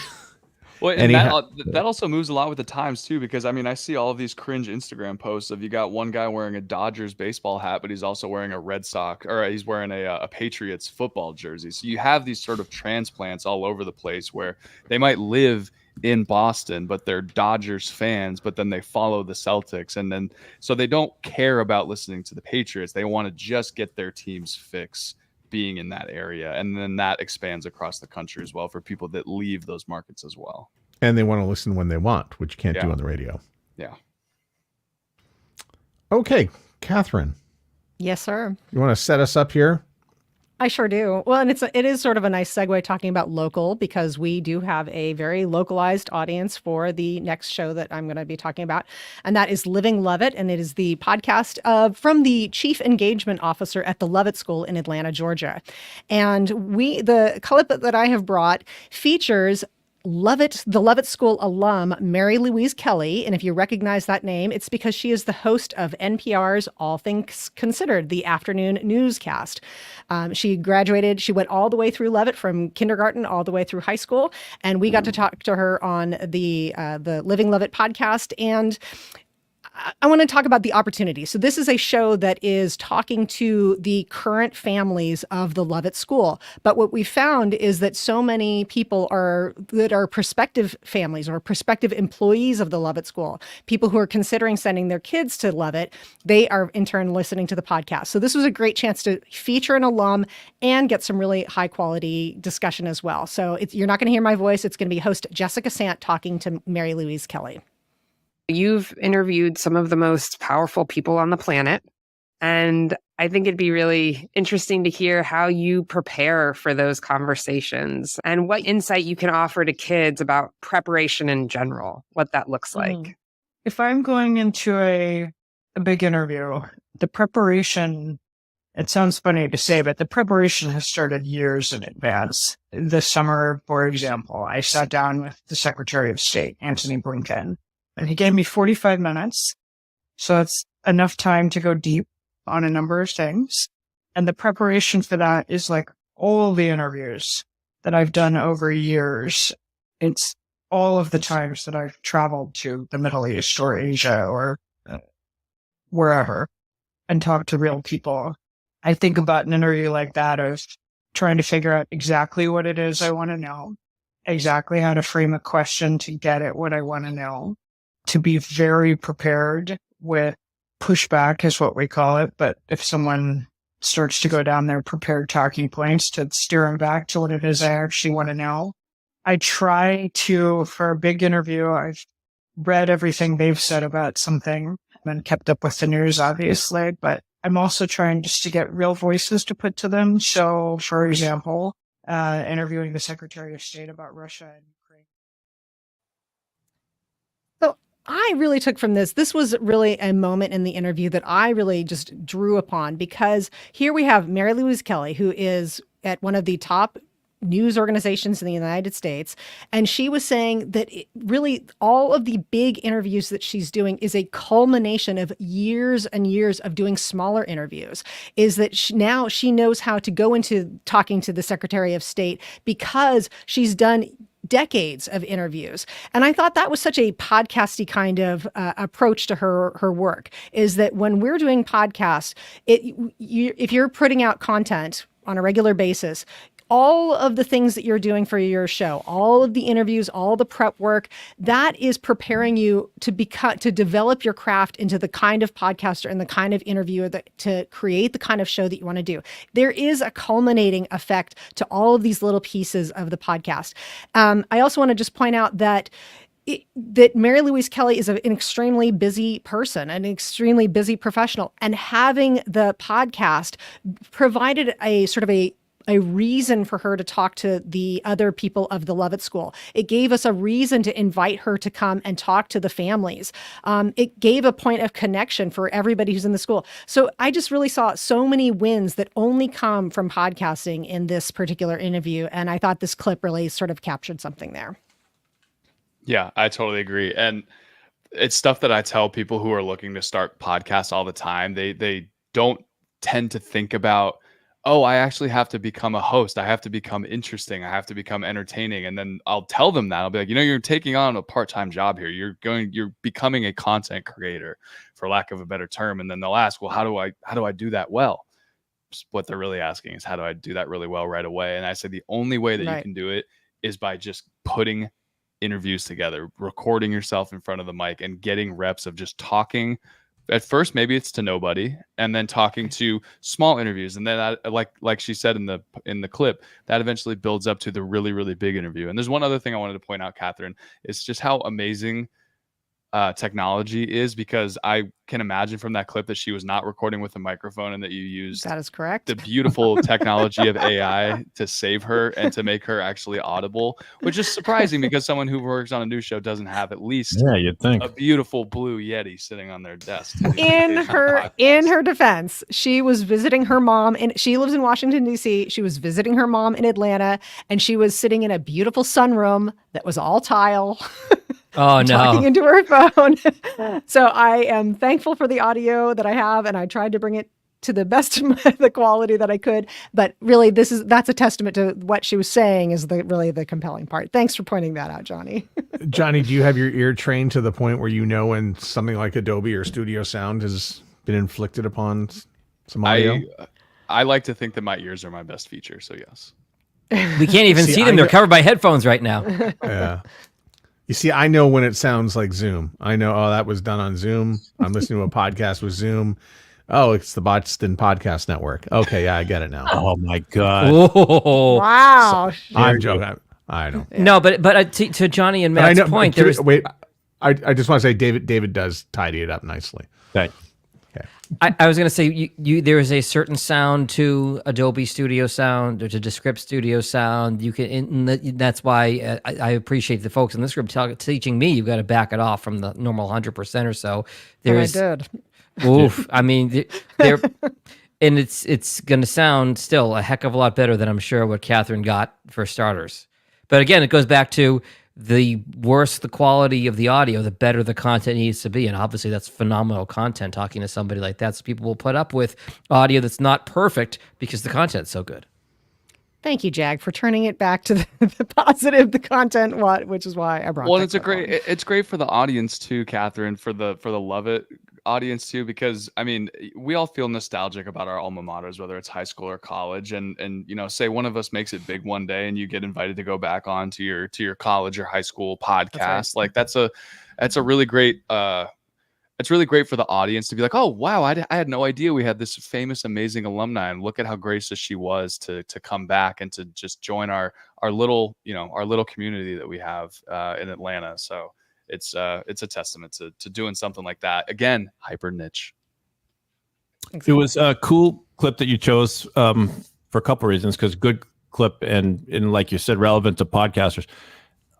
Well, and that also moves a lot with the times too, because I mean, I see all of these cringe Instagram posts of you got one guy wearing a Dodgers baseball hat, but he's also wearing a Red Sox, or he's wearing a Patriots football jersey. So you have these sort of transplants all over the place where they might live in Boston, but they're Dodgers fans, but then they follow the Celtics. And then, so they don't care about listening to the Patriots. They want to just get their team's fix being in that area. And then that expands across the country as well for people that leave those markets as well. And they want to listen when they want, which you can't do on the radio. Yeah. Okay, Catherine. Yes, sir. You want to set us up here? I sure do. Well, and it is sort of a nice segue talking about local, because we do have a very localized audience for the next show that I'm going to be talking about. And that is Living Lovett. And it is the podcast from the Chief Engagement Officer at the Lovett School in Atlanta, Georgia. And the clip that I have brought features the Lovett School alum, Mary Louise Kelly. And if you recognize that name, it's because she is the host of NPR's All Things Considered, the afternoon newscast. She graduated, she went all the way through Lovett from kindergarten all the way through high school. And we got to talk to her on the Living Lovett podcast. And I want to talk about the opportunity. So this is a show that is talking to the current families of the Lovett School. But what we found is that so many people that are prospective families or prospective employees of the Lovett School, people who are considering sending their kids to Lovett, they are in turn listening to the podcast. So this was a great chance to feature an alum and get some really high quality discussion as well. So you're not going to hear my voice. It's going to be host Jessica Sant talking to Mary Louise Kelly. You've interviewed some of the most powerful people on the planet. And I think it'd be really interesting to hear how you prepare for those conversations and what insight you can offer to kids about preparation in general, what that looks like. If I'm going into a big interview, the preparation, it sounds funny to say, but the preparation has started years in advance. This summer, for example, I sat down with the Secretary of State, Antony Blinken, and he gave me 45 minutes. So that's enough time to go deep on a number of things. And the preparation for that is like all the interviews that I've done over years. It's all of the times that I've traveled to the Middle East or Asia or wherever and talked to real people. I think about an interview like that of trying to figure out exactly what it is I want to know, exactly how to frame a question to get at what I want to know, to be very prepared with pushback is what we call it. But if someone starts to go down their prepared talking points, to steer them back to what it is I actually want to know. I try to, for a big interview, I've read everything they've said about something and kept up with the news, obviously, but I'm also trying just to get real voices to put to them. So, for example, interviewing the Secretary of State about Russia and Ukraine. So I really took from this was really a moment in the interview that I really just drew upon, because here we have Mary Louise Kelly, who is at one of the top news organizations in the United States. And she was saying that really all of the big interviews that she's doing is a culmination of years and years of doing smaller interviews, is that now she knows how to go into talking to the Secretary of State because she's done decades of interviews. And I thought that was such a podcasty kind of approach to her work, is that when we're doing podcasts, if you're putting out content on a regular basis, all of the things that you're doing for your show, all of the interviews, all the prep work, that is preparing you to develop your craft into the kind of podcaster and the kind of interviewer to create the kind of show that you want to do. There is a culminating effect to all of these little pieces of the podcast. I also want to just point out that Mary Louise Kelly is an extremely busy person, an extremely busy professional, and having the podcast provided a sort of a reason for her to talk to the other people of the Lovett School. It gave us a reason to invite her to come and talk to the families. It gave a point of connection for everybody who's in the school. So I just really saw so many wins that only come from podcasting in this particular interview. And I thought this clip really sort of captured something there. Yeah, I totally agree. And it's stuff that I tell people who are looking to start podcasts all the time. They don't tend to think about, oh, I actually have to become a host. I have to become interesting. I have to become entertaining. And then I'll tell them that. I'll be like, you're taking on a part-time job here. You're becoming a content creator, for lack of a better term. And then they'll ask, well, how do I do that well? What they're really asking is, how do I do that really well right away? And I say the only way that you can do it is by just putting interviews together, recording yourself in front of the mic and getting reps of just talking. At first, maybe it's to nobody, and then talking to small interviews. And then that, like she said in the clip, that eventually builds up to the really, really big interview. And there's one other thing I wanted to point out, Catherine, is just how amazing technology is, because I can imagine from that clip that she was not recording with a microphone and that you used, that is correct, the beautiful technology of AI to save her and to make her actually audible, which is surprising because someone who works on a news show doesn't have at least you'd think, a beautiful blue Yeti sitting on their desk. In her defense, she was visiting her mom, and she lives in Washington, D.C. She was visiting her mom in Atlanta, and she was sitting in a beautiful sunroom that was all tile. Oh, no. Talking into her phone. So I am thankful for the audio that I have, and I tried to bring it to the best of the quality that I could. But really, that's a testament to what she was saying is really the compelling part. Thanks for pointing that out, Johnny. Johnny, do you have your ear trained to the point where you know when something like Adobe or Studio Sound has been inflicted upon some audio? I like to think that my ears are my best feature, so yes. We can't even see them. They're covered by headphones right now. Yeah. You see, I know when it sounds like Zoom. I know, oh, that was done on Zoom. I'm listening to a podcast with Zoom. Oh, it's the Boston Podcast Network. Okay, yeah, I get it now. Oh my God! Whoa. Wow! So, I'm joking. I know. No, but to Johnny and Matt's point, wait. I just want to say David does tidy it up nicely. Okay. I was going to say there is a certain sound to Adobe Studio Sound or to Descript Studio Sound. You can, that's why I appreciate the folks in this group teaching me. You've got to back it off from the normal 100% or so. I did. Oof. I mean, they're and it's going to sound still a heck of a lot better than I'm sure what Catherine got for starters. But again, it goes back to the worse the quality of the audio, the better the content needs to be. And obviously that's phenomenal content talking to somebody like that. So people will put up with audio that's not perfect because the content's so good. Thank you, Jag, for turning it back to the positive, the content, which is why I brought. Well, it's great for the audience too, Catherine, for the Love It audience too, because I mean, we all feel nostalgic about our alma maters, whether it's high school or college, and say one of us makes it big one day, and you get invited to go back on to your college or high school podcast. Like that's a really great. It's really great for the audience to be like, oh, wow, I had no idea we had this famous, amazing alumni, and look at how gracious she was to come back and to just join our little community that we have in Atlanta. So it's a testament to doing something like that. Again, hyper niche. It was a cool clip that you chose for a couple of reasons, because good clip and like you said, relevant to podcasters.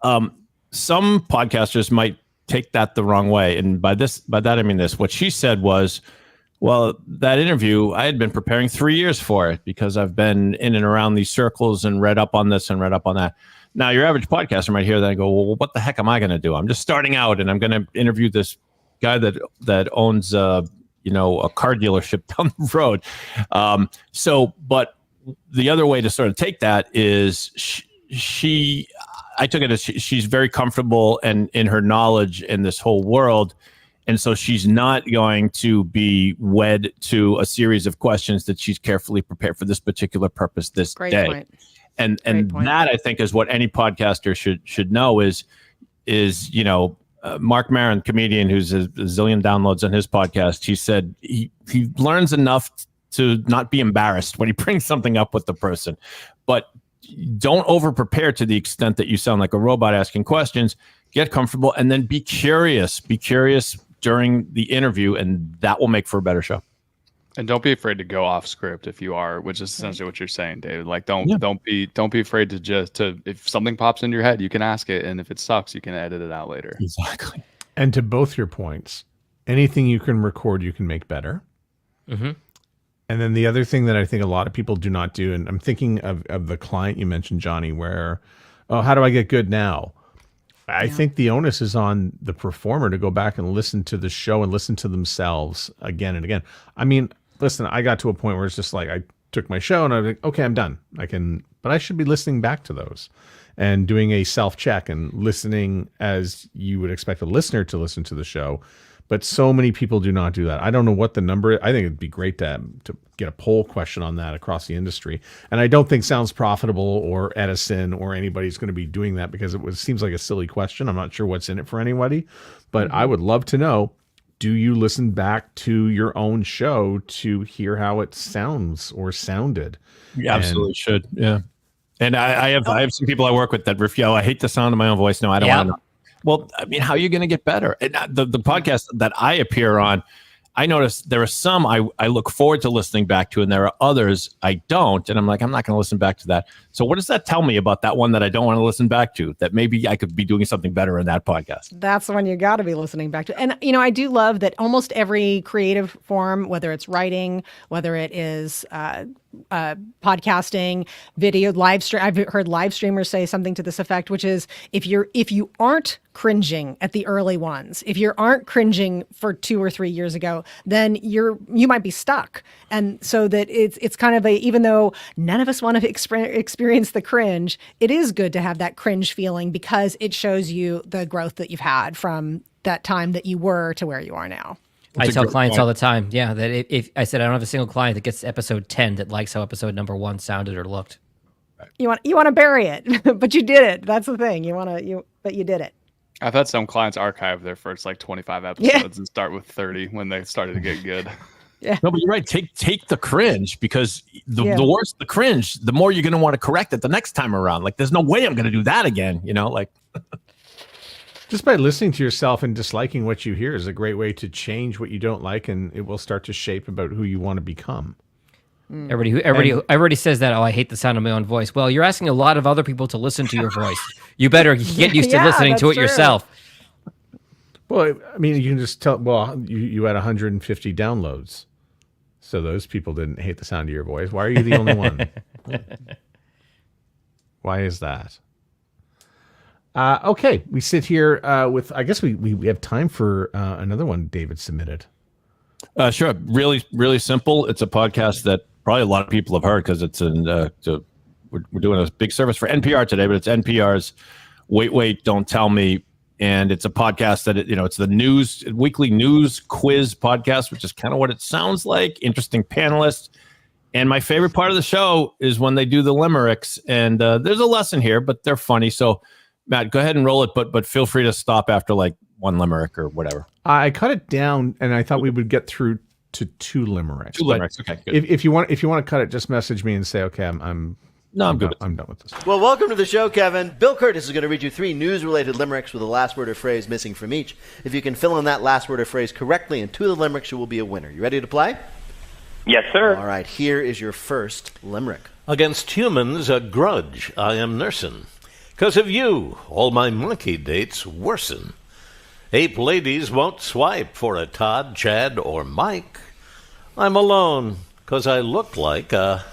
Some podcasters might take that the wrong way. And by that, I mean this. What she said was, well, that interview, I had been preparing 3 years for it because I've been in and around these circles and read up on this and read up on that. Now, your average podcaster might hear that and go, well, what the heck am I going to do? I'm just starting out and I'm going to interview this guy that owns, a car dealership down the road. But the other way to sort of take that is I took it as she's very comfortable and in her knowledge in this whole world. And so she's not going to be wed to a series of questions that she's carefully prepared for this particular purpose this Great day. point. And that I think is what any podcaster should know is Mark Maron, comedian who's a zillion downloads on his podcast. He said he learns enough to not be embarrassed when he brings something up with the person, but don't over prepare to the extent that you sound like a robot asking questions. Get comfortable and then be curious. Be curious during the interview, and that will make for a better show. And don't be afraid to go off script if you are, which is essentially what you're saying, David. Like don't be afraid to if something pops into your head, you can ask it, and if it sucks, you can edit it out later. Exactly. And to both your points, anything you can record, you can make better. Mm-hmm. And then the other thing that I think a lot of people do not do, and I'm thinking of the client you mentioned, Johnny, where, oh, how do I get good now? I think the onus is on the performer to go back and listen to the show and listen to themselves again and again. I mean, listen, I got to a point where it's just like I took my show and I was like, okay, I'm done. But I should be listening back to those and doing a self-check and listening as you would expect a listener to listen to the show. But so many people do not do that. I don't know what the number is. I think it'd be great to get a poll question on that across the industry. And I don't think Sounds Profitable or Edison or anybody's going to be doing that because it seems like a silly question. I'm not sure what's in it for anybody. But I would love to know, do you listen back to your own show to hear how it sounds or sounded? You absolutely should. Yeah. And I have some people I work with that refuse. I hate the sound of my own voice. No, I don't want to know. Well, I mean, how are you going to get better? And the podcast that I appear on, I notice there are some I look forward to listening back to, and there are others I don't. And I'm like, I'm not going to listen back to that. So what does that tell me about that one that I don't want to listen back to, that maybe I could be doing something better in that podcast? That's the one you got to be listening back to. And, I do love that almost every creative form, whether it's writing, whether it is podcasting, video, live stream. I've heard live streamers say something to this effect, which is if you aren't cringing at the early ones, if you aren't cringing for 2 or 3 years ago, then you might be stuck. And so that it's kind of even though none of us want to experience the cringe, it is good to have that cringe feeling because it shows you the growth that you've had from that time that you were to where you are now. I tell clients all the time, that if I said I don't have a single client that gets episode 10 that likes how episode number 1 sounded or looked. You want to bury it, but you did it. That's the thing. But you did it. I've had some clients archive their first 25 episodes and start with 30 when they started to get good. Yeah. No, but you're right. Take the cringe, because the worse the cringe, the more you're going to want to correct it the next time around. Like, there's no way I'm going to do that again. Just by listening to yourself and disliking what you hear is a great way to change what you don't like, and it will start to shape about who you want to become. Everybody says that. Oh, I hate the sound of my own voice. Well, you're asking a lot of other people to listen to your voice. You better get used to listening to it yourself. Well, I mean, you can just tell. Well, you had 150 downloads, so those people didn't hate the sound of your voice. Why are you the only one? Why is that? Okay, we sit here with. I guess we have time for another one. David submitted. Sure. Really, really simple. It's a podcast that probably a lot of people have heard because it's we're doing a big service for NPR today, but it's NPR's Wait, Don't Tell Me. And it's a podcast that, it's the weekly news quiz podcast, which is kind of what it sounds like. Interesting panelists. And my favorite part of the show is when they do the limericks. And there's a lesson here, but they're funny. So, Matt, go ahead and roll it, but feel free to stop after like one limerick or whatever. I cut it down, and I thought we would get through to 2 limericks. 2 limericks, okay. Good. If you want to cut it, just message me and say, okay, I'm good. I'm done with this. Well, welcome to the show, Kevin. Bill Curtis is going to read you 3 news-related limericks with a last word or phrase missing from each. If you can fill in that last word or phrase correctly in 2 of the limericks, you will be a winner. You ready to play? Yes, sir. All right, here is your first limerick. Against humans a grudge I am nursing. 'Cause of you, all my monkey dates worsen. Ape ladies won't swipe for a Todd, Chad, or Mike. I'm alone 'cause I look like a...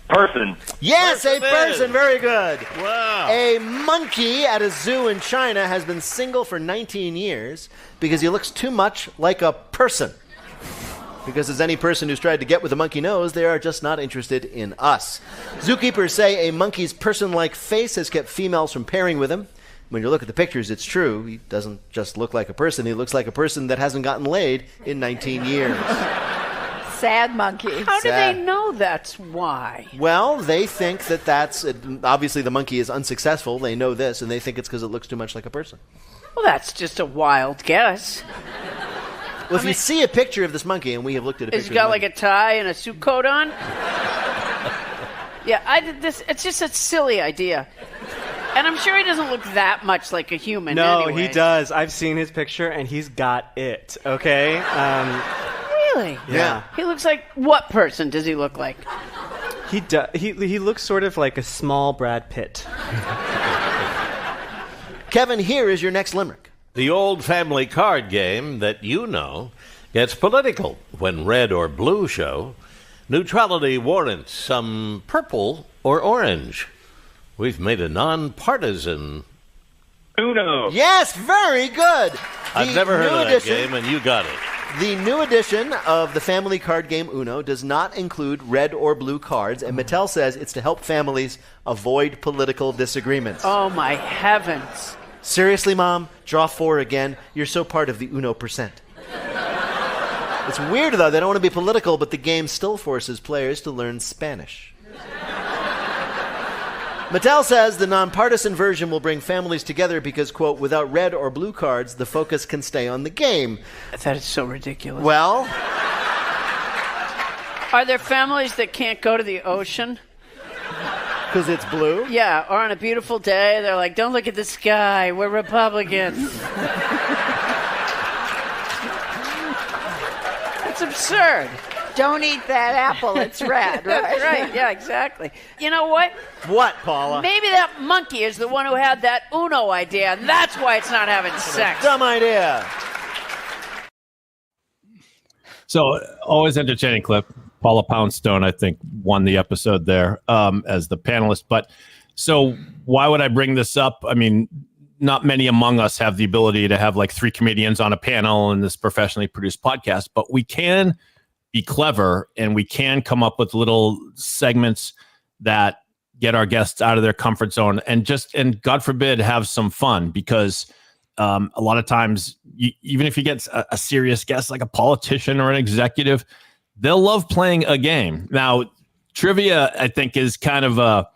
person. Yes, a person. Very good. Wow. A monkey at a zoo in China has been single for 19 years because he looks too much like a person. Because as any person who's tried to get with a monkey knows, they are just not interested in us. Zookeepers say a monkey's person-like face has kept females from pairing with him. When you look at the pictures, it's true. He doesn't just look like a person. He looks like a person that hasn't gotten laid in 19 years. Sad monkey. How do they know that's why? Well, they think that's... Obviously, the monkey is unsuccessful. They know this, and they think it's because it looks too much like a person. Well, that's just a wild guess. Well, if you see a picture of this monkey, and we have looked at a picture... He's got like a tie and a suit coat on? Yeah, I did this. It's just a silly idea. And I'm sure he doesn't look that much like a human. No, anyway. he does. I've seen his picture, and he's got it, okay? Really? Yeah. He looks like... What person does he look like? He looks sort of like a small Brad Pitt. Kevin, here is your next limerick. The old family card game that you know gets political when red or blue show. Neutrality warrants some purple or orange. We've made a nonpartisan Uno. Yes, very good. I've never heard of that game, and you got it. The new edition of the family card game Uno does not include red or blue cards, and Mattel says it's to help families avoid political disagreements. Oh, my heavens. Seriously, Mom? Draw 4 again? You're so part of the Uno %. It's weird, though. They don't want to be political, but the game still forces players to learn Spanish. Mattel says the nonpartisan version will bring families together because, quote, without red or blue cards, the focus can stay on the game. That is so ridiculous. Well... Are there families that can't go to the ocean? Because it's blue? Yeah, or on a beautiful day, they're like, don't look at the sky, we're Republicans. It's absurd. Don't eat that apple, it's red, right? Right, yeah, exactly. You know what? What, Paula? Maybe that monkey is the one who had that Uno idea, and that's why it's not having sex. Dumb idea. So, always entertaining clip. Paula Poundstone, I think, won the episode there as the panelist. But so why would I bring this up? I mean, not many among us have the ability to have like 3 comedians on a panel in this professionally produced podcast, but we can be clever and we can come up with little segments that get our guests out of their comfort zone and God forbid, have some fun because a lot of times, even if you get a serious guest like a politician or an executive, they'll love playing a game. Now, trivia, I think, is kind of a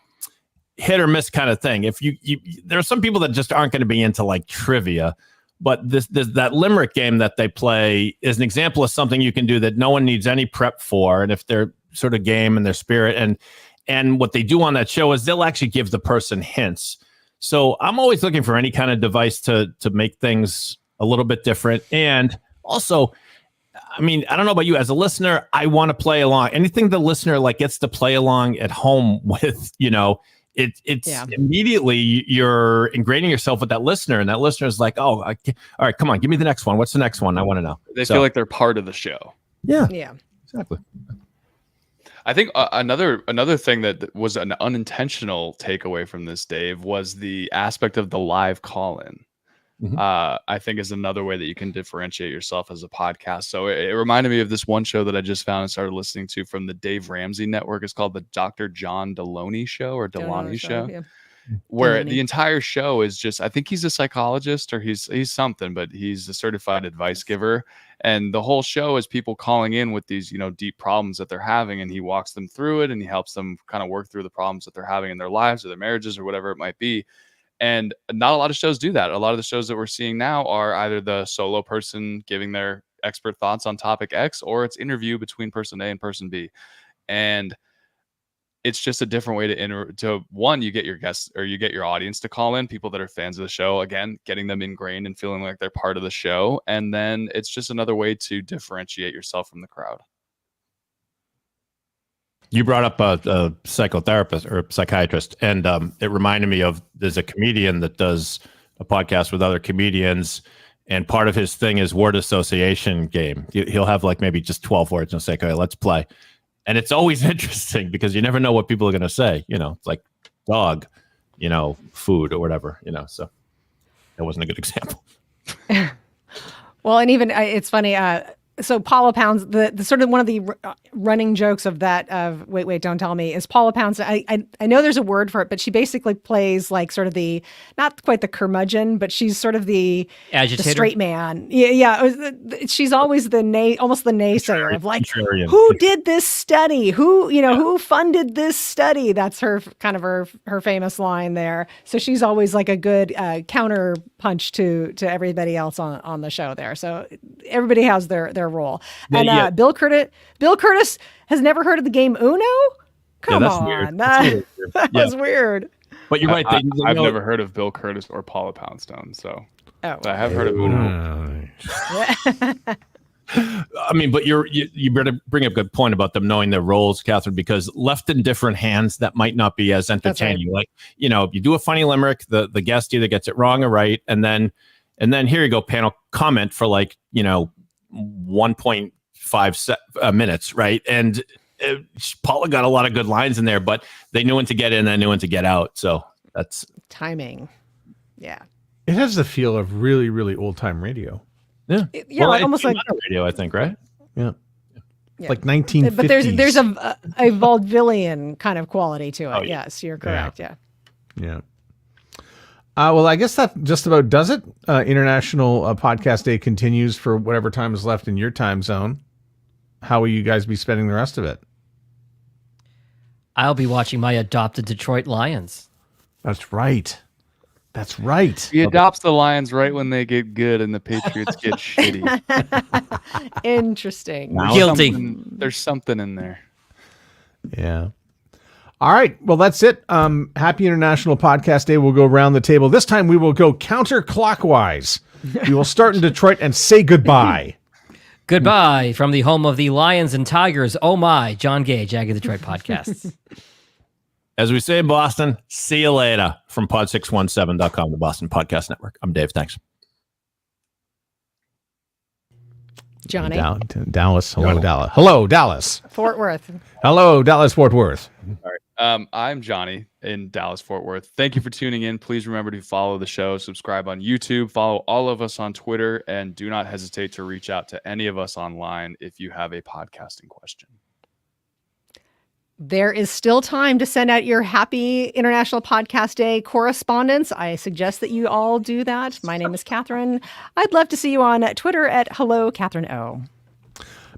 hit or miss kind of thing. If you there are some people that just aren't going to be into like trivia, but that limerick game that they play is an example of something you can do that no one needs any prep for. And if they're sort of game and their spirit and what they do on that show is they'll actually give the person hints. So I'm always looking for any kind of device to make things a little bit different. And also, I mean, I don't know about you as a listener, I want to play along. Anything the listener like gets to play along at home with, it's immediately you're ingraining yourself with that listener, and that listener is like, oh, all right, come on, give me the next one. What's the next one? I want to know. They feel like they're part of the show. Yeah, exactly. I think another thing that was an unintentional takeaway from this, Dave, was the aspect of the live call-in. I think is another way that you can differentiate yourself as a podcast. So it reminded me of this one show that I just found and started listening to from the Dave Ramsey Network. It's called the Dr. John Deloney Show or Deloney Show. Yeah. Where the entire show is just, I think he's a psychologist or he's something, but he's a certified advice giver. And the whole show is people calling in with these, deep problems that they're having, and he walks them through it and he helps them kind of work through the problems that they're having in their lives or their marriages or whatever it might be. And not a lot of shows do that. A lot of the shows that we're seeing now are either the solo person giving their expert thoughts on topic X, or it's interview between person A and person B. And it's just a different way you get your guests or you get your audience to call in, people that are fans of the show, again, getting them ingrained and feeling like they're part of the show. And then it's just another way to differentiate yourself from the crowd. You brought up a psychotherapist or a psychiatrist, and it reminded me of there's a comedian that does a podcast with other comedians, and part of his thing is word association game. He'll have like maybe just 12 words and say, okay, let's play. And it's always interesting because you never know what people are going to say. It's like dog, food or whatever, so that wasn't a good example. Well, and even it's funny. So Paula Pounds, the sort of one of the running jokes of that of wait, don't tell me is Paula Pounds. I know there's a word for it, but she basically plays like sort of the not quite the curmudgeon, but she's sort of the agitator, the straight man. Yeah. She's always almost the naysayer of like, who did this study? Who funded this study? That's her kind of her famous line there. So she's always like a good counter punch to everybody else on the show there. So everybody has their role. And Bill Curtis has never heard of the game Uno? Come on. Weird. That was weird. But you're right. I've never heard of Bill Curtis or Paula Poundstone, so but I have heard of Uno. I mean, but you better bring up a good point about them knowing their roles, Catherine, because left in different hands, that might not be as entertaining. Right. Like, if you do a funny limerick, the guest either gets it wrong or right, and then here you go, panel comment for like 1.5 minutes, right? And Paula got a lot of good lines in there, but they knew when to get in and knew when to get out. So that's timing. Yeah, it has the feel of really, really old time radio. Yeah, like almost like radio, I think, right? Yeah. Like 1950s. But there's a vaudevillian kind of quality to it. Oh, yeah. Yes, you're correct. Yeah. Well, I guess that just about does it. International Podcast Day continues for whatever time is left in your time zone. How will you guys be spending the rest of it? I'll be watching my adopted Detroit Lions. That's right. He adopts the Lions right when they get good and the Patriots get shitty. Interesting. Guilty. There's something in there. Yeah. All right. Well, that's it. Happy International Podcast Day. We'll go around the table. This time we will go counterclockwise. We will start in Detroit and say goodbye. Goodbye from the home of the Lions and Tigers. Oh my, John Gay, JAG In Detroit Podcasts. As we say in Boston, see you later from pod617.com, the Boston Podcast Network. I'm Dave. Thanks. Johnny. Dallas. Hello, Dallas. Hello, Dallas. Fort Worth. Hello, Dallas, Fort Worth. All right. I'm Johnny in Dallas, Fort Worth. Thank you for tuning in. Please remember to follow the show, subscribe on YouTube, follow all of us on Twitter, and do not hesitate to reach out to any of us online if you have a podcasting question. There is still time to send out your happy International Podcast Day correspondence. I suggest that you all do that. My name is Catherine. I'd love to see you on Twitter at Hello Catherine O.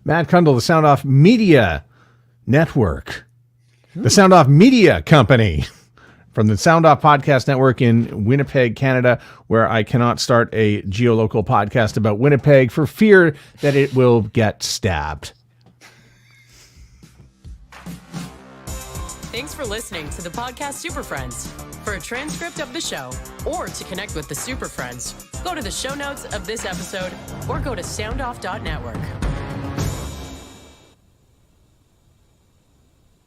Matt Kundle, the Soundoff Media Network. The Soundoff Media Company from the Soundoff Podcast Network in Winnipeg, Canada, where I cannot start a geolocal podcast about Winnipeg for fear that it will get stabbed. Thanks for listening to the Podcast Super Friends. For a transcript of the show or to connect with the Super Friends, go to the show notes of this episode or go to soundoff.network.